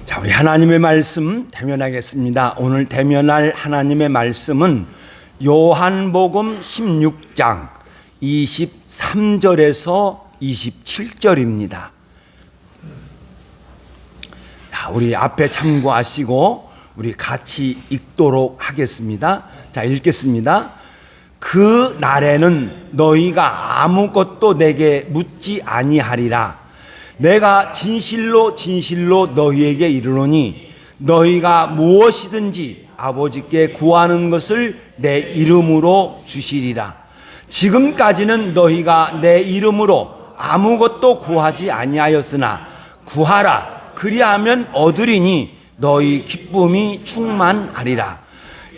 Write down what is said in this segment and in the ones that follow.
자, 우리 하나님의 말씀 대면하겠습니다. 오늘 대면할 하나님의 말씀은 요한복음 16장 23절에서 27절입니다. 자, 우리 앞에 참고하시고 우리 같이 읽도록 하겠습니다. 자, 읽겠습니다. 그 날에는 너희가 아무것도 내게 묻지 아니하리라. 내가 진실로 진실로 너희에게 이르노니 너희가 무엇이든지 아버지께 구하는 것을 내 이름으로 주시리라. 지금까지는 너희가 내 이름으로 아무것도 구하지 아니하였으나 구하라. 그리하면 얻으리니 너희 기쁨이 충만하리라.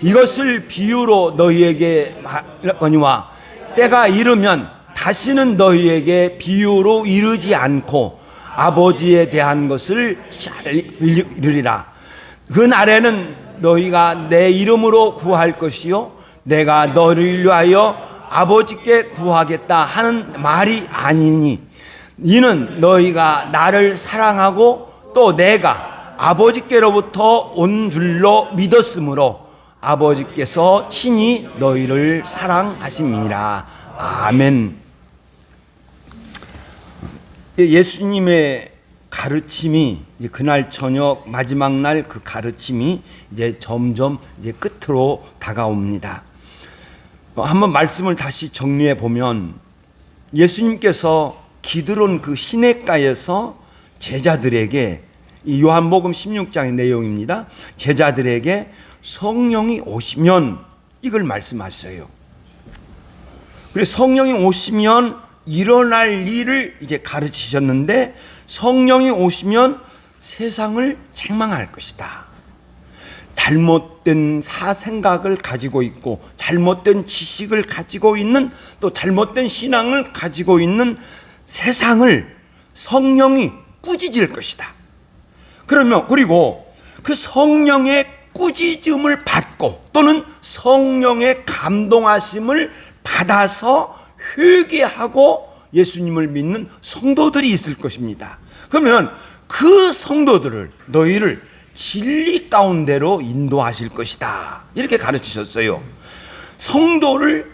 이것을 비유로 너희에게 말하거니와 때가 이르면 다시는 너희에게 비유로 이르지 않고 아버지에 대한 것을 잘 이르리라. 그 날에는 너희가 내 이름으로 구할 것이요 내가 너를 위하여 아버지께 구하겠다 하는 말이 아니니 이는 너희가 나를 사랑하고 또 내가 아버지께로부터 온 줄로 믿었으므로 아버지께서 친히 너희를 사랑하심이라. 아멘. 예수님의 가르침이 이제 그날 저녁 마지막 날 그 가르침이 이제 점점 이제 끝으로 다가옵니다. 한번 말씀을 다시 정리해 보면 예수님께서 기드론 그 시냇가에서 제자들에게 이 요한복음 16장의 내용입니다. 제자들에게 성령이 오시면 이걸 말씀하셨어요. 그래서 성령이 오시면 일어날 일을 이제 가르치셨는데 성령이 오시면 세상을 책망할 것이다. 잘못된 사생각을 가지고 있고 잘못된 지식을 가지고 있는 또 잘못된 신앙을 가지고 있는 세상을 성령이 꾸짖을 것이다. 그러면 그리고 그 성령의 꾸짖음을 받고 또는 성령의 감동하심을 받아서 회개하고 예수님을 믿는 성도들이 있을 것입니다. 그러면 그 성도들을 너희를 진리 가운데로 인도하실 것이다. 이렇게 가르치셨어요. 성도를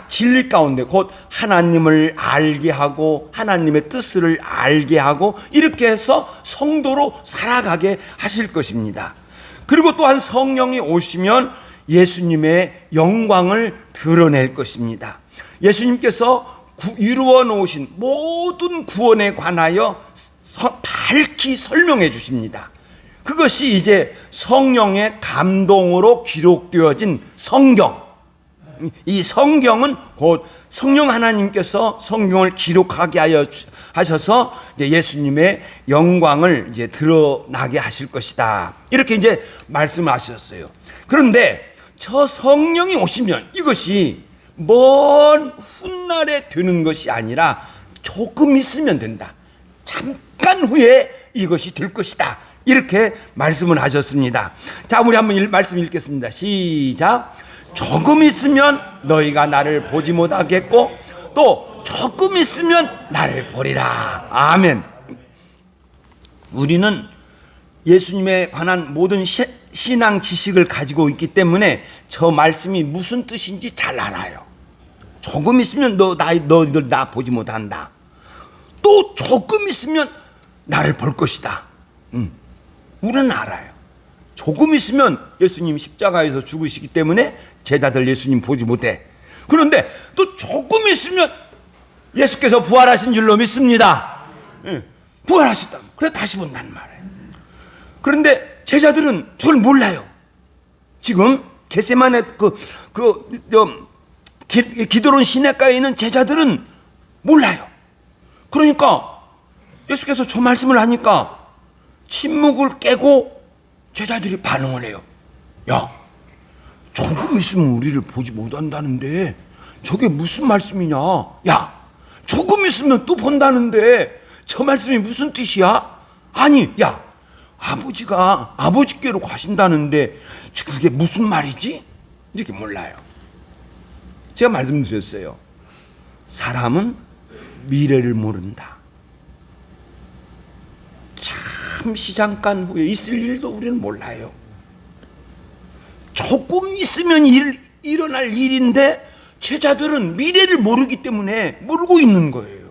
진리 가운데 곧 하나님을 알게 하고 하나님의 뜻을 알게 하고 이렇게 해서 성도로 살아가게 하실 것입니다. 그리고 또한 성령이 오시면 예수님의 영광을 드러낼 것입니다. 예수님께서 이루어 놓으신 모든 구원에 관하여 밝히 설명해 주십니다. 그것이 이제 성령의 감동으로 기록되어진 성경. 이 성경은 곧 성령 하나님께서 성경을 기록하게 하셔서 예수님의 영광을 이제 드러나게 하실 것이다. 이렇게 이제 말씀하셨어요. 그런데 저 성령이 오시면 이것이 먼 훗날에 되는 것이 아니라 조금 있으면 된다. 잠깐 후에 이것이 될 것이다. 이렇게 말씀을 하셨습니다. 자, 우리 한번 말씀 읽겠습니다. 시작. 조금 있으면 너희가 나를 보지 못하겠고 또 조금 있으면 나를 보리라. 아멘. 우리는 예수님에 관한 모든 신앙 지식을 가지고 있기 때문에 저 말씀이 무슨 뜻인지 잘 알아요. 조금 있으면 너희들 나 보지 못한다. 또 조금 있으면 나를 볼 것이다. 우리는 알아요. 조금 있으면 예수님 십자가에서 죽으시기 때문에 제자들 예수님 보지 못해. 그런데 또 조금 있으면 예수께서 부활하신 줄로 믿습니다. 부활하셨다. 그래 다시 본단 말이에요. 그런데 제자들은 저를 몰라요. 지금 겟세마네 기드론 시냇가에 있는 제자들은 몰라요. 그러니까 예수께서 저 말씀을 하니까 침묵을 깨고 제자들이 반응을 해요. 야, 조금 있으면 우리를 보지 못한다는데 저게 무슨 말씀이냐? 야, 조금 있으면 또 본다는데 저 말씀이 무슨 뜻이야? 아니, 야, 아버지가 아버지께로 가신다는데 그게 무슨 말이지? 이렇게 몰라요. 제가 말씀드렸어요. 사람은 미래를 모른다. 잠시 잠깐 후에 있을 일도 우리는 몰라요. 조금 있으면 일어날 일인데 제자들은 미래를 모르기 때문에 모르고 있는 거예요.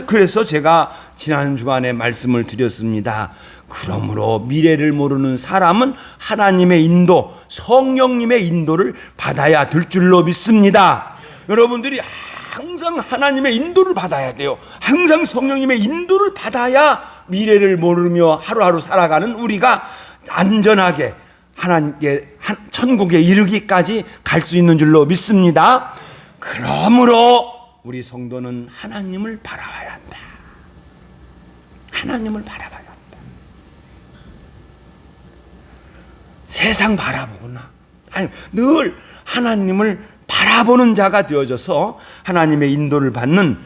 그래서 제가 지난 주간에 말씀을 드렸습니다. 그러므로 미래를 모르는 사람은 하나님의 인도, 성령님의 인도를 받아야 될 줄로 믿습니다. 여러분들이 항상 하나님의 인도를 받아야 돼요. 항상 성령님의 인도를 받아야 미래를 모르며 하루하루 살아가는 우리가 안전하게 하나님께 천국에 이르기까지 갈 수 있는 줄로 믿습니다. 그러므로 우리 성도는 하나님을 바라봐야 한다. 하나님을 바라봐야 한다. 세상 바라보구나. 아니, 늘 하나님을 바라보는 자가 되어져서 하나님의 인도를 받는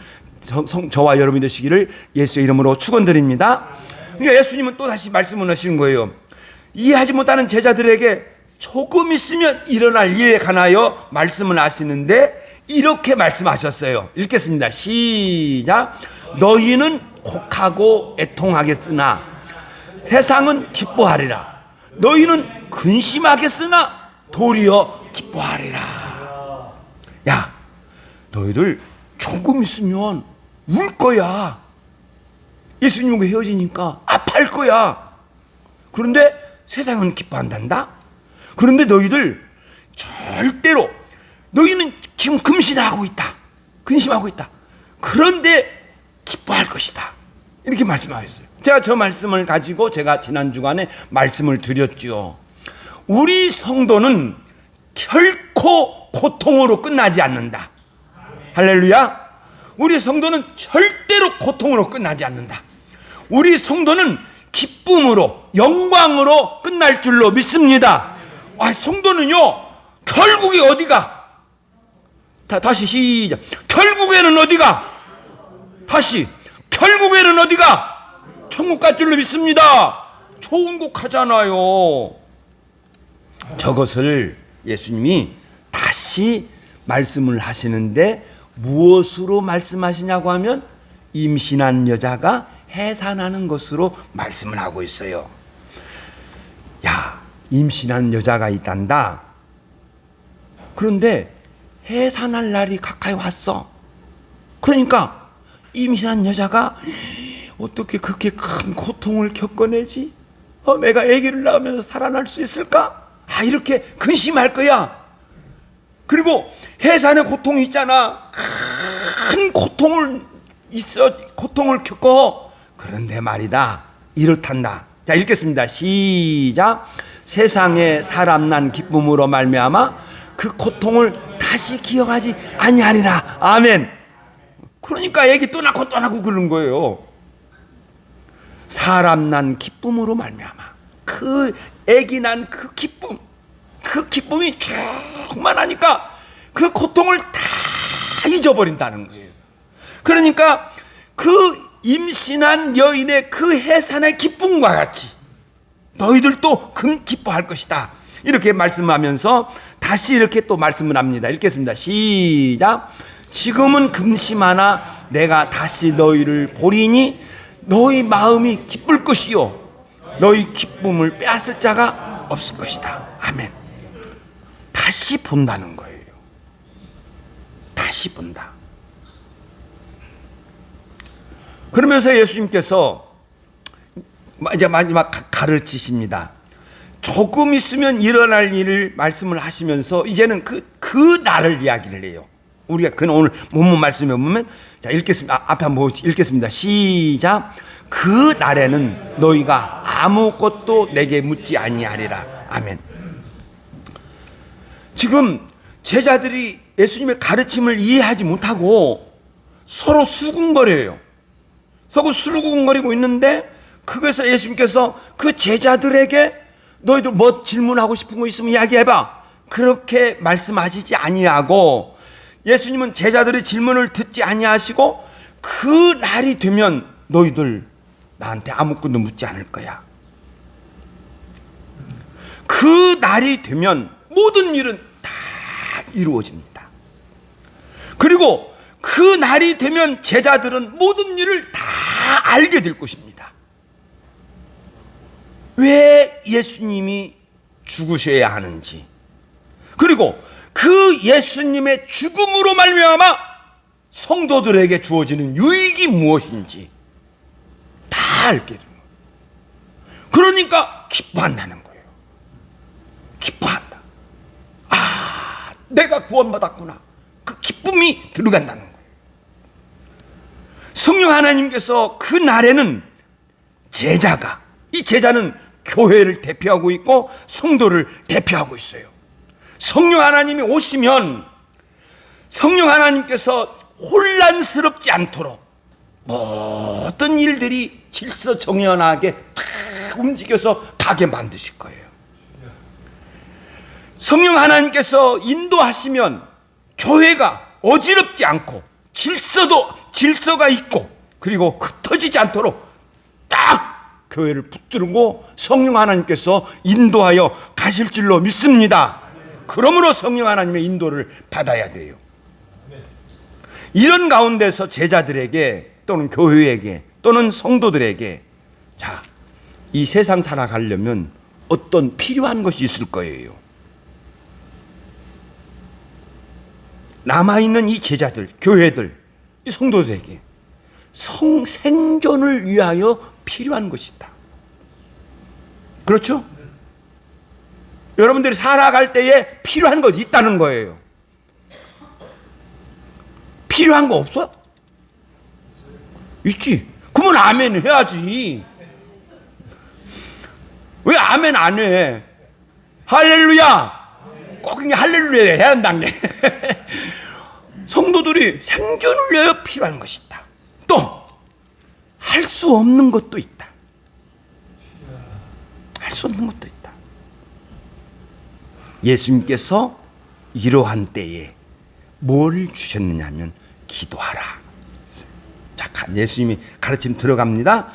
저와 여러분이 되시기를 예수의 이름으로 축원드립니다. 그러니까 예수님은 또 다시 말씀을 하시는 거예요. 이해하지 못하는 제자들에게 조금 있으면 일어날 일에 관하여 말씀을 하시는데 이렇게 말씀하셨어요. 읽겠습니다. 시작. 너희는 곡하고 애통하겠으나 세상은 기뻐하리라. 너희는 근심하겠으나 도리어 기뻐하리라. 야, 너희들 조금 있으면 울 거야. 예수님과 헤어지니까 아파할 거야. 그런데 세상은 기뻐한단다. 그런데 너희들 절대로 너희는 지금 근심하고 있다. 그런데 기뻐할 것이다. 이렇게 말씀하셨어요. 제가 저 말씀을 가지고 제가 지난 주간에 말씀을 드렸죠. 우리 성도는 결코 고통으로 끝나지 않는다. 할렐루야. 우리 성도는 절대로 고통으로 끝나지 않는다. 우리 성도는 기쁨으로 영광으로 끝날 줄로 믿습니다. 성도는요 결국에 어디가? 다시 시작. 결국에는 어디가? 다시 결국에는 어디가? 천국 갈 줄로 믿습니다. 좋은 곡 하잖아요. 저것을 예수님이 다시 말씀을 하시는데 무엇으로 말씀하시냐고 하면 임신한 여자가 해산하는 것으로 말씀을 하고 있어요. 야, 임신한 여자가 있단다. 그런데 해산할 날이 가까이 왔어. 그러니까 임신한 여자가 어떻게 그렇게 큰 고통을 겪어내지? 내가 아기를 낳으면서 살아날 수 있을까? 이렇게 근심할 거야. 그리고 해산의 고통이 있잖아. 큰 고통을 겪어. 그런데 말이다, 이렇단다. 자, 읽겠습니다. 시작. 세상에 사람 난 기쁨으로 말미암아 그 고통을 다시 기억하지 아니하리라. 아멘. 그러니까 애기 또 낳고 그런 거예요. 사람 난 기쁨으로 말미암아 그 애기 난 그 기쁨이 충만하니까 그 고통을 다 잊어버린다는 거예요. 그러니까 그 임신한 여인의 그 해산의 기쁨과 같이 너희들도 기뻐할 것이다. 이렇게 말씀하면서 다시 이렇게 또 말씀을 합니다. 읽겠습니다. 시작. 지금은 근심하나 내가 다시 너희를 보리니 너희 마음이 기쁠 것이요 너희 기쁨을 빼앗을 자가 없을 것이다. 아멘. 다시 본다는 거예요. 다시 본다. 그러면서 예수님께서 이제 마지막 가르치십니다. 조금 있으면 일어날 일을 말씀을 하시면서 이제는 그 날을 이야기를 해요. 우리가 오늘 본문 말씀에 보면, 자, 읽겠습니다. 앞에 한번 읽겠습니다. 시작. 그 날에는 너희가 아무것도 내게 묻지 아니하리라. 아멘. 지금 제자들이 예수님의 가르침을 이해하지 못하고 서로 수군거려요. 서로 수군거리고 있는데 그것에서 예수님께서 그 제자들에게 너희들 뭐 질문하고 싶은 거 있으면 이야기해봐. 그렇게 말씀하시지 아니하고 예수님은 제자들의 질문을 듣지 아니하시고 그 날이 되면 너희들 나한테 아무것도 묻지 않을 거야. 그 날이 되면 모든 일은 다 이루어집니다. 그리고 그 날이 되면 제자들은 모든 일을 다 알게 될 것입니다. 왜 예수님이 죽으셔야 하는지, 그리고 그 예수님의 죽음으로 말미암아 성도들에게 주어지는 유익이 무엇인지 다 알게 됩니다. 그러니까 기뻐한다는 거예요. 기뻐한다. 아, 내가 구원받았구나. 그 기쁨이 들어간다는 거예요. 성령 하나님께서 그 날에는 제자가, 이 제자는 교회를 대표하고 있고 성도를 대표하고 있어요. 성령 하나님이 오시면 성령 하나님께서 혼란스럽지 않도록 모든 일들이 질서정연하게 다 움직여서 가게 만드실 거예요. 성령 하나님께서 인도하시면 교회가 어지럽지 않고 질서가 있고 그리고 흩어지지 않도록 딱 교회를 붙들고 성령 하나님께서 인도하여 가실 줄로 믿습니다. 그러므로 성령 하나님의 인도를 받아야 돼요. 이런 가운데서 제자들에게 또는 교회에게 또는 성도들에게, 자, 이 세상 살아가려면 어떤 필요한 것이 있을 거예요. 남아있는 이 제자들, 교회들, 이 성도들에게 생존을 위하여 필요한 것이다. 그렇죠? 여러분들이 살아갈 때에 필요한 것이 있다는 거예요. 필요한 거 없어요? 있지. 그러면 아멘 해야지. 왜 아멘 안 해? 할렐루야. 꼭 그냥 할렐루야 해야 한다는 게. 성도들이 생존을 위하여 필요한 것이다. 또 할 수 없는 것도 있다. 할 수 없는 것도 있다. 예수님께서 이러한 때에 뭘 주셨느냐 하면 기도하라. 자, 예수님이 가르침 들어갑니다.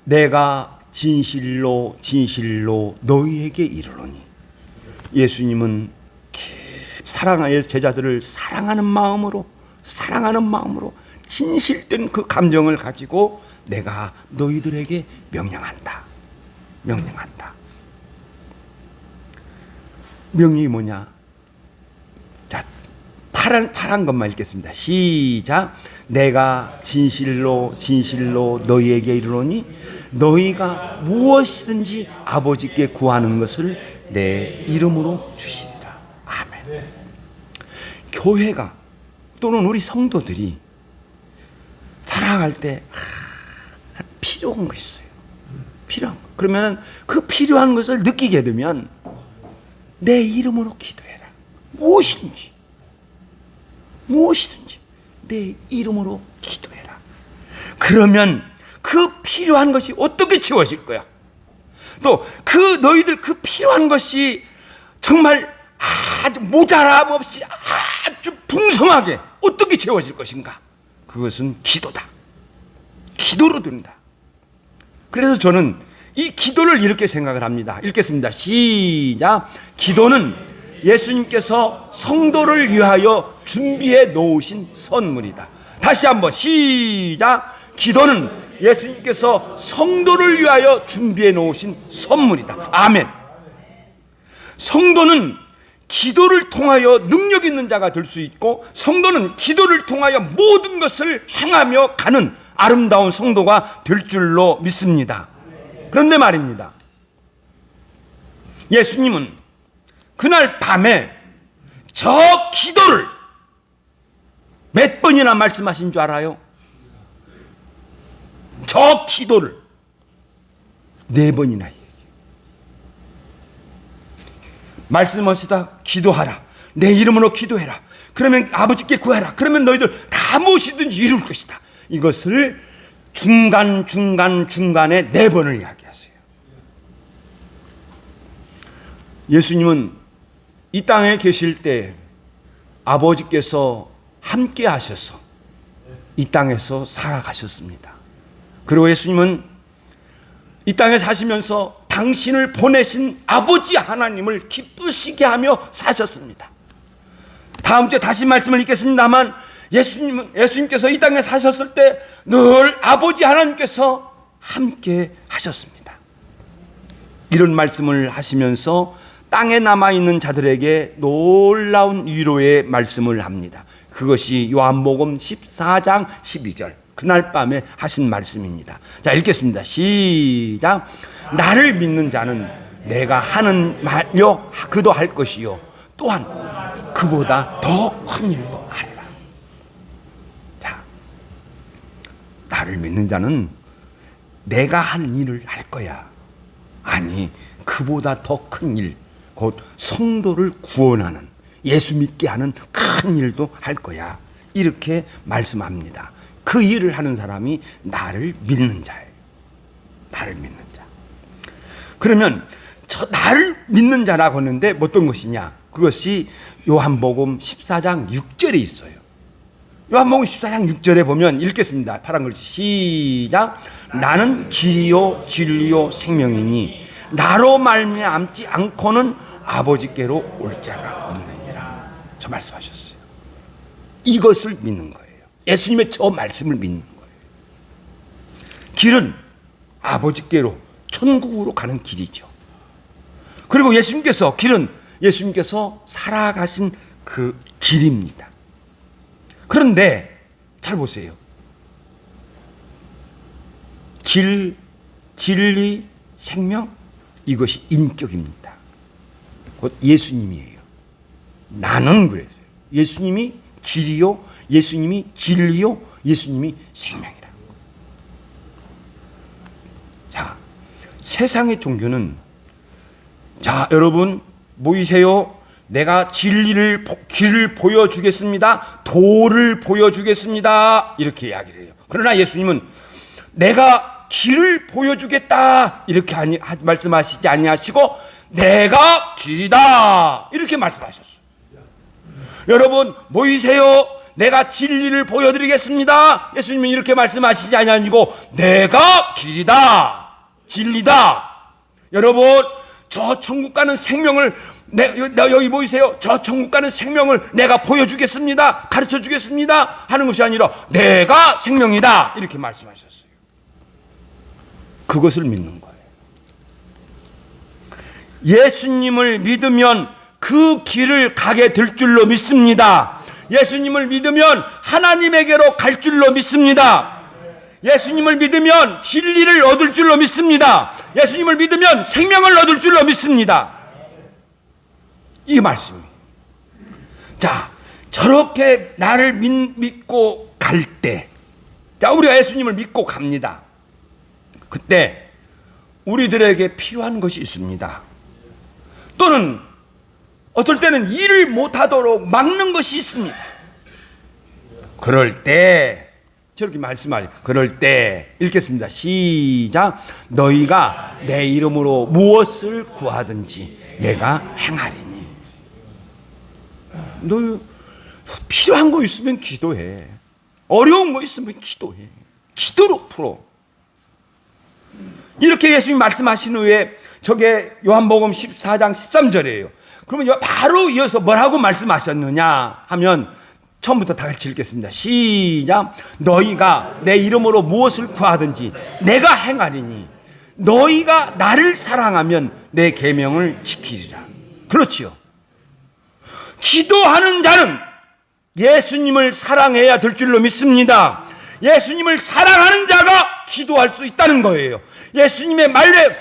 내가 진실로 진실로 너희에게 이르노니. 예수님은 제자들을 사랑하는 마음으로 진실된 그 감정을 가지고 내가 너희들에게 명령한다. 명령이 뭐냐? 자, 파란 것만 읽겠습니다. 시작. 내가 진실로 진실로 너희에게 이르노니 너희가 무엇이든지 아버지께 구하는 것을 내 이름으로 주시리라. 아멘. 교회가 또는 우리 성도들이 살아갈 때 필요한 거 있어요. 필요한 거. 그러면 그 필요한 것을 느끼게 되면 내 이름으로 기도해라. 무엇이든지 내 이름으로 기도해라. 그러면 그 필요한 것이 어떻게 채워질 거야? 또 그 너희들 그 필요한 것이 정말 아주 모자람 없이 아주 풍성하게 어떻게 채워질 것인가? 그것은 기도다. 기도로 된다. 그래서 저는 이 기도를 이렇게 생각을 합니다. 읽겠습니다. 시작. 기도는 예수님께서 성도를 위하여 준비해 놓으신 선물이다. 다시 한번 시작. 기도는 예수님께서 성도를 위하여 준비해 놓으신 선물이다. 아멘. 성도는 기도를 통하여 능력 있는 자가 될 수 있고, 성도는 기도를 통하여 모든 것을 행하며 가는 아름다운 성도가 될 줄로 믿습니다. 그런데 말입니다, 예수님은 그날 밤에 저 기도를 몇 번이나 말씀하신 줄 알아요? 저 기도를 4번이나 말씀하시다. 기도하라. 내 이름으로 기도해라. 그러면 아버지께 구해라. 그러면 너희들 다 무엇이든지 이룰 것이다. 이것을 중간에 4번을 이야기하세요. 예수님은 이 땅에 계실 때 아버지께서 함께 하셔서 이 땅에서 살아가셨습니다. 그리고 예수님은 이 땅에 사시면서 당신을 보내신 아버지 하나님을 기쁘시게 하며 사셨습니다. 다음 주에 다시 말씀을 읽겠습니다만, 예수님께서 이 땅에 사셨을 때 늘 아버지 하나님께서 함께 하셨습니다. 이런 말씀을 하시면서 땅에 남아있는 자들에게 놀라운 위로의 말씀을 합니다. 그것이 요한복음 14장 12절 그날 밤에 하신 말씀입니다. 자, 읽겠습니다. 시작. 나를 믿는 자는 내가 하는 말요 그도 할 것이요 또한 그보다 더 큰 일도 하리라. 자, 나를 믿는 자는 내가 하는 일을 할 거야. 아니, 그보다 더 큰 일, 곧 성도를 구원하는, 예수 믿게 하는 큰 일도 할 거야. 이렇게 말씀합니다. 그 일을 하는 사람이 나를 믿는 자예요. 나를 믿는 자. 그러면 나를 믿는 자라고 하는데 어떤 것이냐? 그것이 요한복음 14장 6절에 있어요. 요한복음 14장 6절에 보면 읽겠습니다. 파란 글씨 시작. 나는 길이요 진리요 생명이니 나로 말미암지 않고는 아버지께로 올 자가 없느니라. 저 말씀하셨어요. 이것을 믿는 거예요. 예수님의 저 말씀을 믿는 거예요. 길은 아버지께로 천국으로 가는 길이죠. 그리고 길은 예수님께서 살아가신 그 길입니다. 그런데 잘 보세요. 길, 진리, 생명, 이것이 인격입니다. 곧 예수님이에요. 나는 그랬어요. 예수님이 길이요, 예수님이 진리요, 예수님이 생명이라는 거예요. 자, 세상의 종교는, 자, 여러분 모이세요. 내가 길을 보여주겠습니다. 도를 보여주겠습니다. 이렇게 이야기를 해요. 그러나 예수님은 내가 길을 보여주겠다 이렇게 말씀하시지 아니하시고 내가 길이다 이렇게 말씀하셨어요. 여러분 모이세요. 내가 진리를 보여드리겠습니다. 예수님은 이렇게 말씀하시지 아니하시고 내가 길이다 진리다. 여러분 저 천국 가는 생명을 여기 보이세요. 저 천국 가는 생명을 내가 보여주겠습니다. 가르쳐 주겠습니다. 하는 것이 아니라 내가 생명이다 이렇게 말씀하셨어요. 그것을 믿는 거예요. 예수님을 믿으면 그 길을 가게 될 줄로 믿습니다. 예수님을 믿으면 하나님에게로 갈 줄로 믿습니다. 예수님을 믿으면 진리를 얻을 줄로 믿습니다. 예수님을 믿으면 생명을 얻을 줄로 믿습니다. 이 말씀이에요. 자, 저렇게 나를 믿고 갈 때, 자, 우리가 예수님을 믿고 갑니다. 그때 우리들에게 필요한 것이 있습니다. 또는 어떨 때는 일을 못하도록 막는 것이 있습니다. 그럴 때 저렇게 말씀하죠. 그럴 때 읽겠습니다. 시작. 너희가 내 이름으로 무엇을 구하든지 내가 행하리니. 너 필요한 거 있으면 기도해. 어려운 거 있으면 기도해. 기도로 풀어. 이렇게 예수님 말씀하신 후에 저게 요한복음 14장 13절이에요. 그러면 바로 이어서 뭐라고 말씀하셨느냐 하면 처음부터 다 같이 읽겠습니다. 시작. 너희가 내 이름으로 무엇을 구하든지 내가 행하리니 너희가 나를 사랑하면 내 계명을 지키리라. 그렇지요. 기도하는 자는 예수님을 사랑해야 될 줄로 믿습니다. 예수님을 사랑하는 자가 기도할 수 있다는 거예요. 예수님의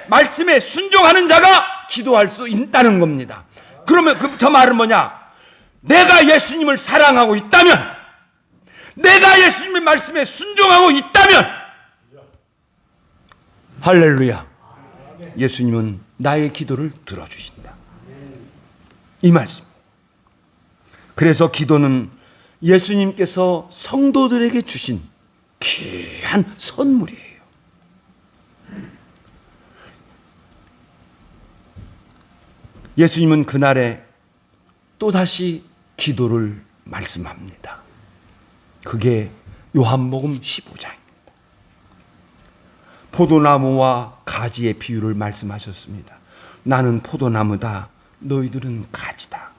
말씀에 순종하는 자가 기도할 수 있다는 겁니다. 그러면 저 말은 뭐냐? 내가 예수님을 사랑하고 있다면, 내가 예수님의 말씀에 순종하고 있다면, 할렐루야, 예수님은 나의 기도를 들어주신다. 이 말씀. 그래서 기도는 예수님께서 성도들에게 주신 귀한 선물이에요. 예수님은 그날에 또다시 기도를 말씀합니다. 그게 요한복음 15장입니다. 포도나무와 가지의 비유를 말씀하셨습니다. 나는 포도나무다, 너희들은 가지다.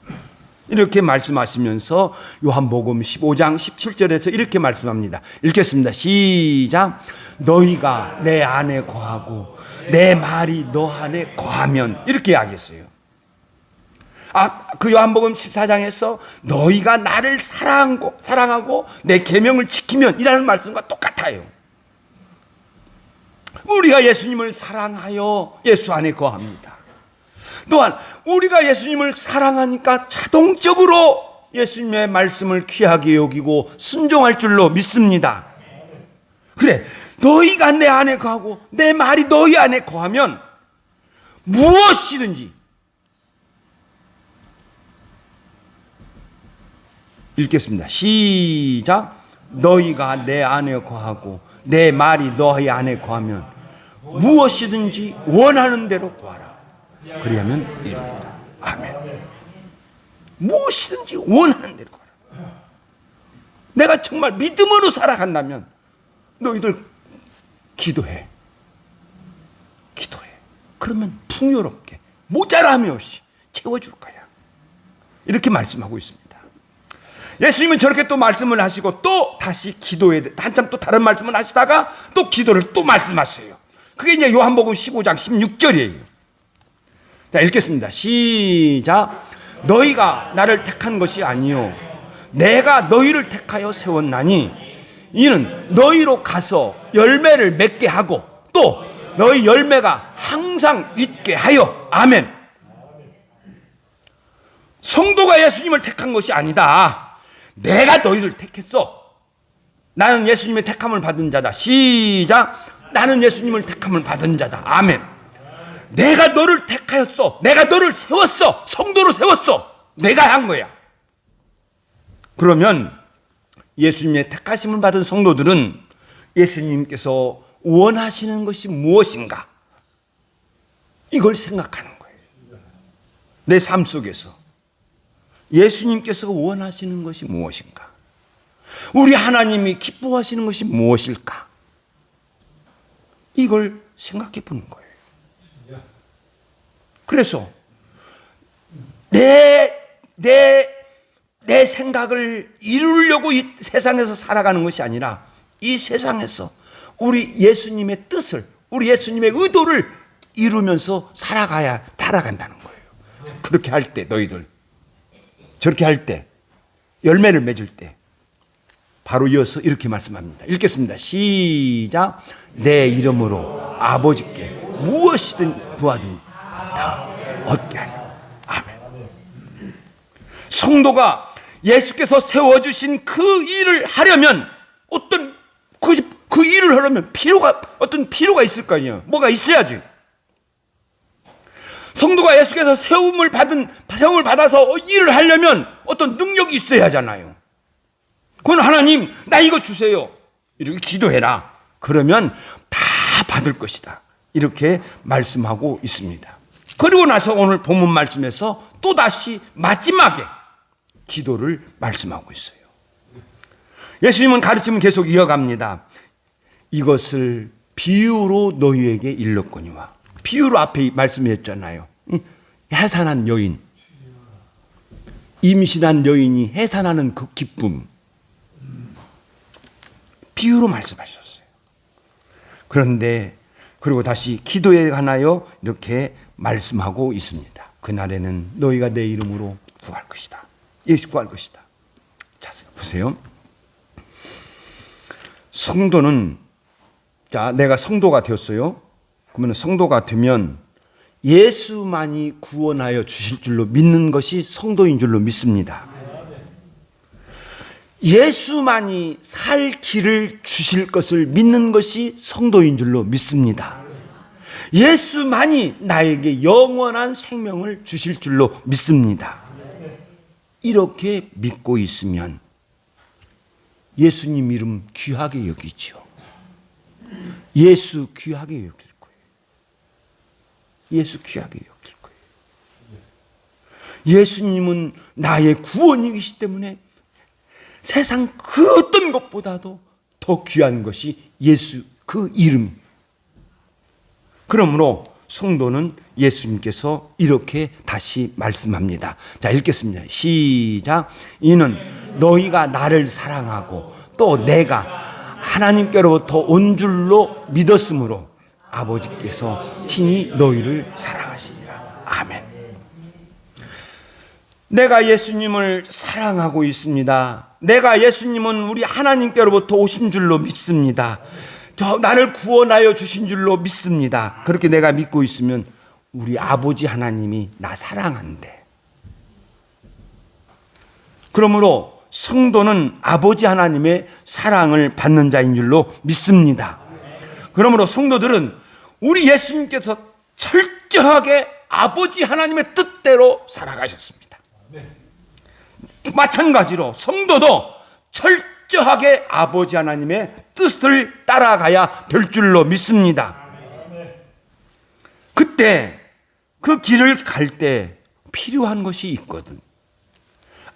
이렇게 말씀하시면서 요한복음 15장 17절에서 이렇게 말씀합니다. 읽겠습니다. 시작. 너희가 내 안에 거하고 내 말이 너 안에 거하면, 이렇게 이야기했어요. 그 요한복음 14장에서 너희가 나를 사랑하고 내 계명을 지키면 이라는 말씀과 똑같아요. 우리가 예수님을 사랑하여 예수 안에 거합니다. 또한 우리가 예수님을 사랑하니까 자동적으로 예수님의 말씀을 귀하게 여기고 순종할 줄로 믿습니다. 그래, 너희가 내 안에 거하고 내 말이 너희 안에 거하면 무엇이든지, 읽겠습니다. 시작. 너희가 내 안에 거하고 내 말이 너희 안에 거하면 무엇이든지 원하는 대로 구하라. 그리하면 이루리라. 아멘. 무엇이든지 원하는 대로 구하라. 내가 정말 믿음으로 살아간다면 너희들 기도해. 그러면 풍요롭게 모자람이 없이 채워줄 거야. 이렇게 말씀하고 있습니다. 예수님은 저렇게 또 말씀을 하시고 또 다시 기도에 한참 또 다른 말씀을 하시다가 또 기도를 또 말씀하세요. 그게 이제 요한복음 15장 16절이에요. 자, 읽겠습니다. 시작. 너희가 나를 택한 것이 아니요 내가 너희를 택하여 세웠나니 이는 너희로 가서 열매를 맺게 하고 또 너희 열매가 항상 있게 하여. 아멘. 성도가 예수님을 택한 것이 아니다. 내가 너희를 택했어. 나는 예수님의 택함을 받은 자다. 시작. 나는 예수님을 택함을 받은 자다. 아멘. 내가 너를 택하였어. 내가 너를 세웠어. 성도로 세웠어. 내가 한 거야. 그러면 예수님의 택하심을 받은 성도들은 예수님께서 원하시는 것이 무엇인가? 이걸 생각하는 거예요. 내 삶 속에서 예수님께서 원하시는 것이 무엇인가? 우리 하나님이 기뻐하시는 것이 무엇일까? 이걸 생각해 보는 거예요. 그래서 내 생각을 이루려고 이 세상에서 살아가는 것이 아니라 이 세상에서 우리 예수님의 뜻을, 우리 예수님의 의도를 이루면서 살아간다는 거예요. 그렇게 할 때 너희들, 저렇게 할 때, 열매를 맺을 때 바로 이어서 이렇게 말씀합니다. 읽겠습니다. 시작. 내 이름으로 아버지께 무엇이든 구하든 다 얻게 하려. 아멘. 성도가 예수께서 세워주신 그 일을 하려면 그 일을 하려면 어떤 필요가 있을 거 아니에요. 뭐가 있어야지. 성도가 예수께서 세움을 받아서 일을 하려면 어떤 능력이 있어야 하잖아요. 그건 하나님, 나 이거 주세요. 이렇게 기도해라. 그러면 다 받을 것이다. 이렇게 말씀하고 있습니다. 그리고 나서 오늘 본문 말씀에서 또다시 마지막에 기도를 말씀하고 있어요. 예수님은 가르침을 계속 이어갑니다. 이것을 비유로 너희에게 일렀거니와. 비유로 앞에 말씀했잖아요. 해산한 여인, 임신한 여인이 해산하는 그 기쁨, 비유로 말씀하셨어요. 그런데 그리고 다시 기도에 관하여 이렇게 말씀하고 있습니다. 그날에는 너희가 내 이름으로 구할 것이다. 예수 구할 것이다. 자, 보세요. 성도는, 자, 내가 성도가 되었어요. 그러면 성도가 되면 예수만이 구원하여 주실 줄로 믿는 것이 성도인 줄로 믿습니다. 예수만이 살 길을 주실 것을 믿는 것이 성도인 줄로 믿습니다. 예수만이 나에게 영원한 생명을 주실 줄로 믿습니다. 이렇게 믿고 있으면 예수님 이름 귀하게 여기죠. 예수 귀하게 여길 거예요. 예수 귀하게 여길 거예요. 예수님은 나의 구원이기 때문에 세상 그 어떤 것보다도 더 귀한 것이 예수 그 이름. 그러므로 성도는 예수님께서 이렇게 다시 말씀합니다. 자, 읽겠습니다. 시작. 이는 너희가 나를 사랑하고 또 내가 하나님께로부터 온 줄로 믿었으므로 아버지께서 친히 너희를 사랑하시니라. 아멘. 내가 예수님을 사랑하고 있습니다. 내가 예수님은 우리 하나님께로부터 오신 줄로 믿습니다. 나를 구원하여 주신 줄로 믿습니다. 그렇게 내가 믿고 있으면 우리 아버지 하나님이 나 사랑한대. 그러므로 성도는 아버지 하나님의 사랑을 받는 자인 줄로 믿습니다. 그러므로 성도들은 우리 예수님께서 철저하게 아버지 하나님의 뜻대로 살아가셨습니다. 마찬가지로 성도도 철저하게 아버지 하나님의 뜻을 따라가야 될 줄로 믿습니다. 그때 그 길을 갈 때 필요한 것이 있거든.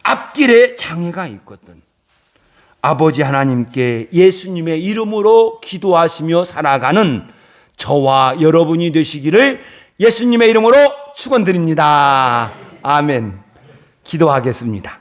앞길에 장애가 있거든. 아버지 하나님께 예수님의 이름으로 기도하시며 살아가는 저와 여러분이 되시기를 예수님의 이름으로 축원드립니다. 아멘. 기도하겠습니다.